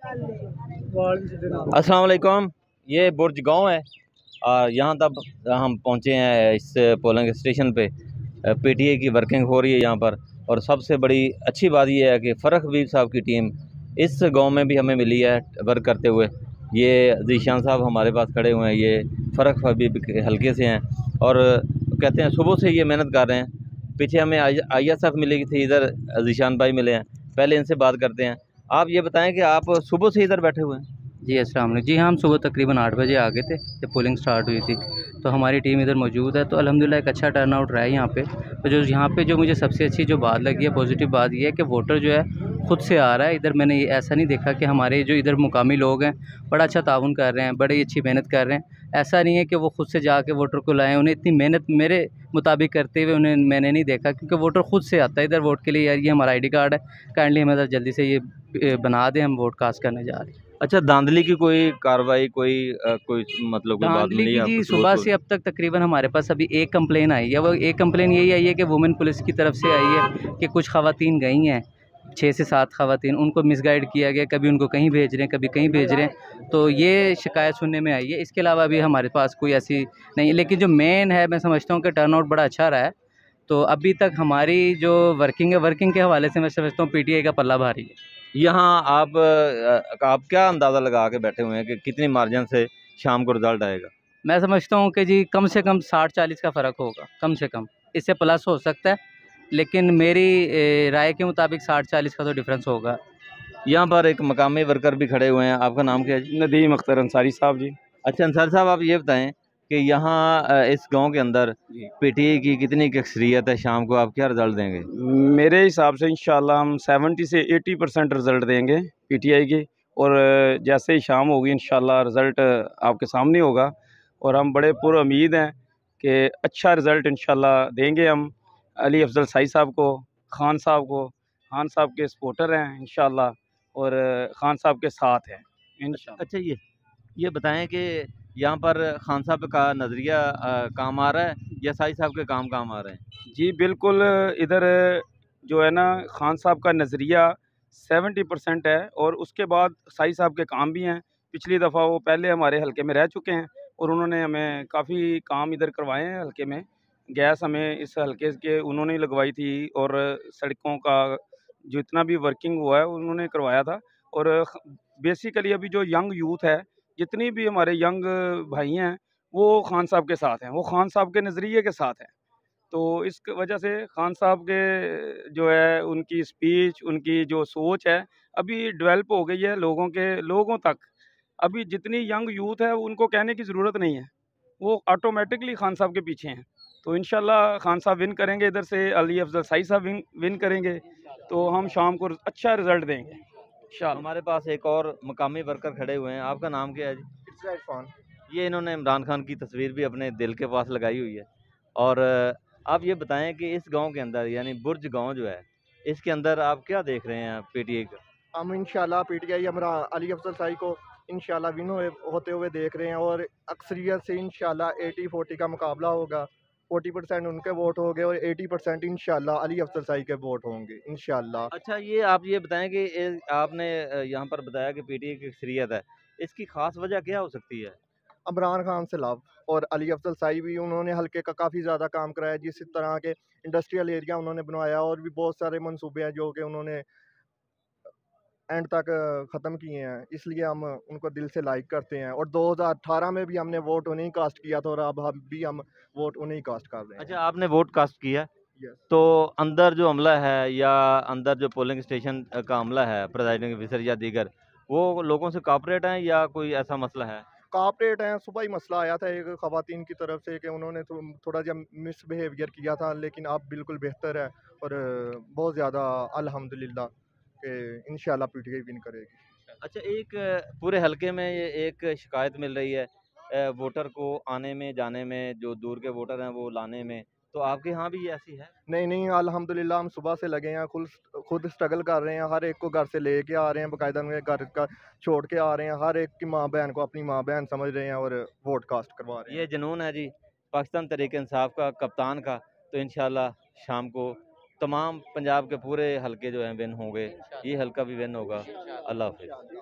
अस्सलाम वालेकुम। ये बुर्ज गांव है और यहाँ तक हम पहुँचे हैं इस पोलिंग स्टेशन पे। पीटीए की वर्किंग हो रही है यहाँ पर, और सबसे बड़ी अच्छी बात ये है कि फ़रख हबीब साहब की टीम इस गांव में भी हमें मिली है वर्क करते हुए। ये ज़ीशान साहब हमारे पास खड़े हुए हैं, ये फ़रख हबीब के हल्के से हैं और कहते हैं सुबह से ये मेहनत कर रहे हैं। पीछे हमें ISF मिली थी, इधर ज़ीशान भाई मिले हैं, पहले इनसे बात करते हैं। आप ये बताएं कि आप सुबह से इधर बैठे हुए हैं? जी अस्सलाम वालेकुम। जी हाँ, हम सुबह तकरीबन 8 बजे आ गए थे जब पोलिंग स्टार्ट हुई थी, तो हमारी टीम इधर मौजूद है। तो अल्हम्दुलिल्लाह एक अच्छा टर्न आउट रहा है यहाँ पे। तो जो यहाँ पे जो मुझे सबसे अच्छी जो बात लगी है, पॉजिटिव बात ये है कि वोटर जो है ख़ुद से आ रहा है इधर। मैंने ये ऐसा नहीं देखा कि हमारे जो इधर मुकामी लोग हैं बड़ा अच्छा ताउन कर रहे हैं, बड़ी अच्छी मेहनत कर रहे हैं। ऐसा नहीं है कि वो ख़ुद से जाके वोटर को लाएँ, उन्हें इतनी मेहनत मेरे मुताबिक करते हुए उन्हें मैंने नहीं देखा, क्योंकि वोटर ख़ुद से आता है इधर वोट के लिए। यार ये हमारा ID कार्ड है, काइंडली हमें जल्दी से ये बना दें, हम वोट कास्ट करने जा रहे हैं। अच्छा, धांधली की कोई कार्रवाई, कोई मतलब कोई बात धांधली मिली की है आपको जी सुबह सुबह सुबह? से अब तक तकरीबन हमारे पास अभी एक कंप्लेन आई है। वो एक कंप्लेन यही आई है कि वुमेन पुलिस की तरफ से आई है कि कुछ ख़वातीन गई हैं, 6 से 7 ख़वातीन, उनको मिसगाइड किया गया, कभी उनको कहीं भेज रहे हैं, कभी कहीं भेज रहे हैं। तो ये शिकायत सुनने में आई है। इसके अलावा अभी हमारे पास कोई ऐसी नहीं है, लेकिन जो मेन है, मैं समझता हूँ कि टर्नआउट बड़ा अच्छा रहा है। तो अभी तक हमारी जो वर्किंग है, वर्किंग के हवाले से मैं समझता हूँ PTI का पल्ला भारी है। यहाँ आप क्या अंदाज़ा लगा के बैठे हुए हैं कि कितनी मार्जिन से शाम को रिजल्ट आएगा? मैं समझता हूँ कि जी कम से कम 60-40 का फ़र्क होगा, कम से कम। इससे प्लस हो सकता है, लेकिन मेरी राय के मुताबिक 60-40 का तो डिफरेंस होगा। यहाँ पर एक मकामी वर्कर भी खड़े हुए हैं, आपका नाम क्या है जी? नदीम अख्तर अंसारी साहब जी। अच्छा अंसार साहब, आप ये बताएं कि यहाँ इस गांव के अंदर जी पीटीए की कितनी की अक्सरियत है, शाम को आप क्या रिजल्ट देंगे? मेरे हिसाब से इंशाल्लाह हम 70 से 80% रिज़ल्ट देंगे PTI की। और जैसे ही शाम होगी इंशाल्लाह रिज़ल्ट आपके सामने होगा, और हम बड़े पुरुमीद हैं कि अच्छा रिज़ल्ट इंशाल्लाह देंगे हम अली अफजल साई साहब को, खान साहब को। खान साहब के सपोर्टर हैं इंशाल्लाह, और खान साहब के साथ हैं इंशाल्लाह। अच्छा, ये बताएं कि यहाँ पर खान साहब का नज़रिया काम आ रहा है या साई साहब के काम आ रहे हैं? जी बिल्कुल, इधर जो है ना खान साहब का नज़रिया 70% है, और उसके बाद साई साहब के काम भी हैं। पिछली दफ़ा वो पहले हमारे हलके में रह चुके हैं, और उन्होंने हमें काफ़ी काम इधर करवाए हैं हलके में। गैस हमें इस हलके के उन्होंने ही लगवाई थी, और सड़कों का जितना भी वर्किंग हुआ है उन्होंने करवाया था। और बेसिकली अभी जो यंग यूथ है, जितनी भी हमारे यंग भाई हैं, वो खान साहब के साथ हैं, वो खान साहब के नज़रिए के साथ हैं। तो इस वजह से खान साहब के जो है उनकी स्पीच, उनकी जो सोच है अभी डेवलप हो गई है लोगों तक। अभी जितनी यंग यूथ है उनको कहने की ज़रूरत नहीं है, वो ऑटोमेटिकली खान साहब के पीछे हैं। तो इंशाल्लाह खान साहब विन करेंगे, इधर से अली अफजल साई साहब विन करेंगे, तो हम शाम को अच्छा रिज़ल्ट देंगे इंशाल्लाह। हमारे पास एक और मकामी वर्कर खड़े हुए हैं, आपका नाम क्या है जी? इरफान। ये इन्होंने इमरान खान की तस्वीर भी अपने दिल के पास लगाई हुई है। और आप ये बताएं कि इस गांव के अंदर, यानी बुर्ज गांव जो है, इसके अंदर आप क्या देख रहे हैं पीटीए का? हम इंशाल्लाह PTI हमारा अली अफजल साई को इंशाल्लाह विन होते हुए देख रहे हैं, और अक्सरियत से इंशाल्लाह 80-40 का मुकाबला होगा। 40% उनके वोट होंगे और 80% इंशाल्लाह अली अफजल साई के वोट होंगे इंशाल्लाह। अच्छा, आप ये बताएं कि आपने यहाँ पर बताया कि पीटीए की अक्सरियत है, इसकी खास वजह क्या हो सकती है? इमरान खान से लव, और अली अफजल साई भी उन्होंने हल्के का काफ़ी ज़्यादा काम कराया, जिस तरह के इंडस्ट्रियल एरिया उन्होंने बनवाया, और भी बहुत सारे मंसूबे हैं जो कि उन्होंने एंड तक ख़त्म किए हैं। इसलिए हम उनको दिल से लाइक करते हैं, और 2018 में भी हमने वोट उन्हें ही कास्ट किया था, और अब हम वोट उन्हें ही कास्ट कर रहे हैं। अच्छा, आपने वोट कास्ट किया, यस। तो अंदर जो अमला है या अंदर जो पोलिंग स्टेशन का अमला है, प्रिजाइडिंग ऑफिसर या दीगर, वो लोगों से कॉपरेट हैं या कोई ऐसा मसला है? कॉपरेट हैं। सुबह ही मसला आया था एक ख़वातीन की तरफ से कि उन्होंने थोड़ा जब मिसबिहेवियर किया था, लेकिन अब बिल्कुल बेहतर है, और बहुत ज़्यादा अल्हम्दुलिल्लाह कि इंशाल्लाह PTI विन करेगी। अच्छा, एक पूरे हलके में ये एक शिकायत मिल रही है, वोटर को आने में जाने में, जो दूर के वोटर हैं वो लाने में, तो आपके यहाँ भी ये ऐसी है? नहीं नहीं, अल्हम्दुलिल्लाह हम सुबह से लगे हैं, खुद स्ट्रगल कर रहे हैं, हर एक को घर से लेके आ रहे हैं, बाकायदा उन्हें घर का छोड़ के आ रहे हैं, हर एक की माँ बहन को अपनी माँ बहन समझ रहे हैं, और वोट कास्ट करवा रहे हैं। ये जुनून है जी पाकिस्तान तहरीक इंसाफ का, कप्तान का। तो इंशाल्लाह शाम को तमाम पंजाब के पूरे हलके जो हैं विन होंगे, ये हल्का भी विन होगा। अल्लाह हाफिज़।